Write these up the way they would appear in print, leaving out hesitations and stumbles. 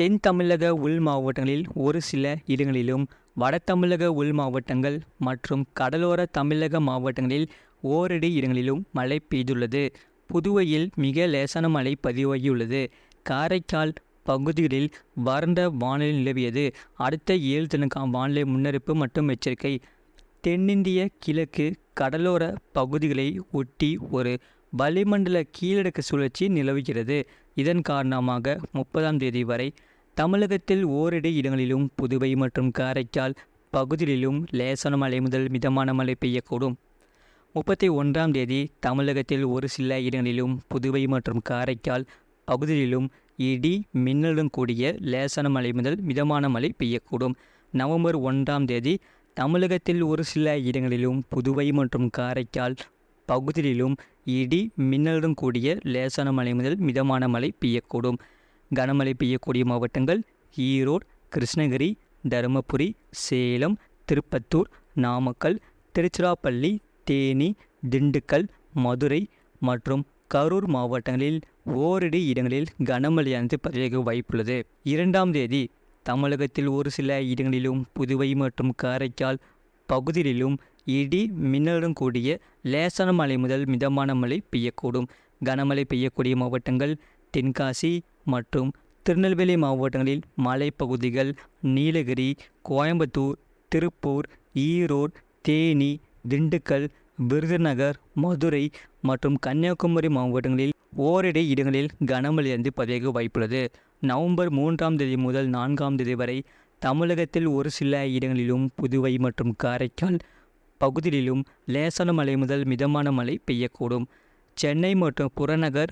தென் தமிழக உள் மாவட்டங்களில் ஒரு சில இடங்களிலும், வட தமிழக உள் மாவட்டங்கள் மற்றும் கடலோர தமிழக மாவட்டங்களில் ஓரிரு இடங்களிலும் மழை பெய்துள்ளது. புதுவையில் மிக லேசான மழை பதிவாகியுள்ளது. காரைக்கால் பகுதிகளில் வறண்ட வானிலை நிலவியது. அடுத்த 7 தினக்கான வானிலை முன்னறிவிப்பு மற்றும் எச்சரிக்கை. தென்னிந்திய கிழக்கு கடலோர பகுதிகளை ஒட்டி ஒரு வளிமண்டல கீழடுக்கு சுழற்சி நிலவுகிறது. இதன் காரணமாக 30ஆம் தேதி வரை தமிழகத்தில் ஓரிரு இடங்களிலும், புதுவை மற்றும் காரைக்கால் பகுதிகளிலும் லேசான மழை முதல் மிதமான மழை பெய்யக்கூடும். 31ஆம் தேதி தமிழகத்தில் ஒரு சில இடங்களிலும், புதுவை மற்றும் காரைக்கால் பகுதிகளிலும் இடி மின்னலுடன் கூடிய லேசான மழை முதல் மிதமான மழை பெய்யக்கூடும். நவம்பர் 1ஆம் தேதி தமிழகத்தில் ஒரு சில இடங்களிலும், புதுவை மற்றும் காரைக்கால் பகுதிகளிலும் இடி மின்னலுடன் கூடிய லேசான மழை முதல் மிதமான மழை பெய்யக்கூடும். கனமழை பெய்யக்கூடிய மாவட்டங்கள் ஈரோடு, கிருஷ்ணகிரி, தருமபுரி, சேலம், திருப்பத்தூர், நாமக்கல், திருச்சிராப்பள்ளி, தேனி, திண்டுக்கல், மதுரை மற்றும் கரூர் மாவட்டங்களில் ஓரிரு இடங்களில் கனமழையானது பதிவாக வாய்ப்புள்ளது. 2ஆம் தேதி தமிழகத்தில் ஒரு சில இடங்களிலும், புதுவை மற்றும் காரைக்கால் பகுதிகளிலும் இடி மின்னலுடன் கூடிய லேசான மழை முதல் மிதமான மழை பெய்யக்கூடும். கனமழை பெய்யக்கூடிய மாவட்டங்கள் தென்காசி மற்றும் திருநெல்வேலி மாவட்டங்களில் மலைப்பகுதிகள் நீலகிரி, கோயம்புத்தூர், திருப்பூர், ஈரோடு, தேனி, திண்டுக்கல், விருதுநகர், மதுரை மற்றும் கன்னியாகுமரி மாவட்டங்களில் ஓரிரு இடங்களில் கனமழையானது பதிவாக வாய்ப்புள்ளது. நவம்பர் 3ஆம் தேதி முதல் 4ஆம் தேதி வரை தமிழகத்தில் ஒரு சில இடங்களிலும், புதுவை மற்றும் காரைக்கால் பகுதிகளிலும் லேசான மழை முதல் மிதமான மழை பெய்யக்கூடும். சென்னை மற்றும் புறநகர்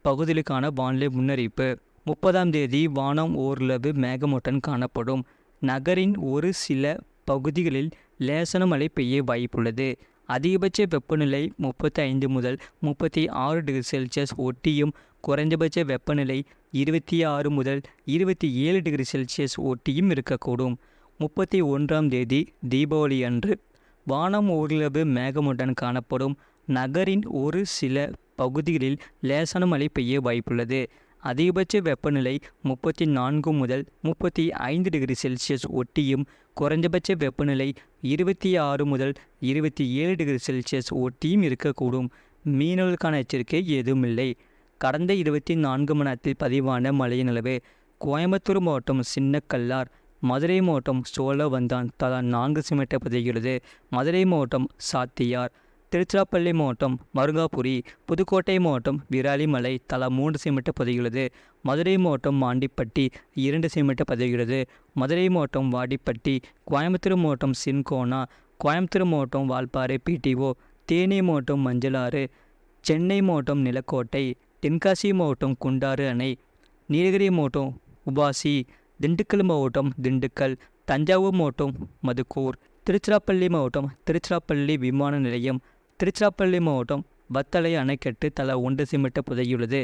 பகுதிகளுக்கான வானிலை முன்னறிவிப்பு. 30ஆம் தேதி வானம் ஓரளவு மேகமூட்டம் காணப்படும். நகரின் ஒரு சில பகுதிகளில் லேசான மழை பெய்ய வாய்ப்புள்ளது. அதிகபட்ச வெப்பநிலை 35 முதல் 36 டிகிரி செல்சியஸ் ஒட்டியும், குறைந்தபட்ச வெப்பநிலை 26 முதல் 27 டிகிரி செல்சியஸ் ஒட்டியும் இருக்கக்கூடும். 31ஆம் தேதி தீபாவளி அன்று வானம் ஓரளவு மேகமூட்டம் காணப்படும். நகரின் ஒரு சில பகுதிகளில் லேசான மழை பெய்ய வாய்ப்புள்ளது. அதிகபட்ச வெப்பநிலை 34 முதல் 35 டிகிரி செல்சியஸ் ஒட்டியும், குறைந்தபட்ச வெப்பநிலை 26 முதல் 27 டிகிரி செல்சியஸ் ஒட்டியும் இருக்கக்கூடும். மீனவர்களுக்கான எச்சரிக்கை எதுவுமில்லை. கடந்த 24 மணி நேரத்தில் பதிவான மழையின் அளவு: கோயம்புத்தூர் மாவட்டம் சின்னக்கல்லார், மதுரை மாவட்டம் சோழவந்தான் தலா 4 செமீ பதிகிறது. மதுரை மாவட்டம் சாத்தியார், திருச்சிராப்பள்ளி மாவட்டம் மருங்காபுரி, புதுக்கோட்டை மாவட்டம் விராலிமலை தலா 3 செமீ பதிகிறது. மதுரை மாவட்டம் மாண்டிப்பட்டி 2 செமீ பதிகிறது. மதுரை மாவட்டம் வாடிப்பட்டி, கோயம்புத்தூர் மாவட்டம் சின்கோனா, கோயம்புத்தூர் மாவட்டம் வால்பாறை பிடிஓ, தேனி மாவட்டம் மஞ்சளாறு, சென்னை மாவட்டம் நிலக்கோட்டை, தென்காசி மாவட்டம் குண்டாறு அணை, நீலகிரி மாவட்டம் உபாசி, திண்டுக்கல் மாவட்டம் திண்டுக்கல், தஞ்சாவூர் மாவட்டம் மதுக்கூர், திருச்சிராப்பள்ளி மாவட்டம் திருச்சிராப்பள்ளி விமான நிலையம், திருச்சிராப்பள்ளி மாவட்டம் வத்தலை அணைக்கட்டு தலா 1 செமீ பதியுள்ளது.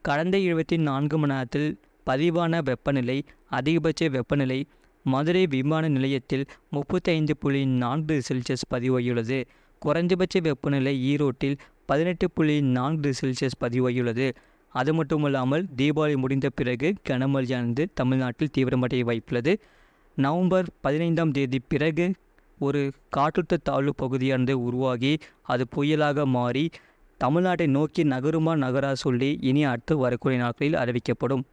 கடந்த 24 மணி நேரத்தில் பதிவான வெப்பநிலை: அதிகபட்ச வெப்பநிலை மதுரை விமான நிலையத்தில் 35.4 செல்சியஸ் பதிவாகியுள்ளது. குறைந்தபட்ச வெப்பநிலை ஈரோட்டில் 18.4 செல்சியஸ் பதிவாகியுள்ளது. அது மட்டுமல்லாமல் தீபாவளி முடிந்த பிறகு கனமழையானது தமிழ்நாட்டில் தீவிரமடைய வாய்ப்புள்ளது. நவம்பர் 15ஆம் தேதி பிறகு ஒரு காற்றழுத்த தாழ்வு பகுதியானது உருவாகி அது புயலாக மாறி தமிழ்நாட்டை நோக்கி நகருமா நகரா சொல்லி இனி அடுத்து வரக்கூடிய நாட்களில் அறிவிக்கப்படும்.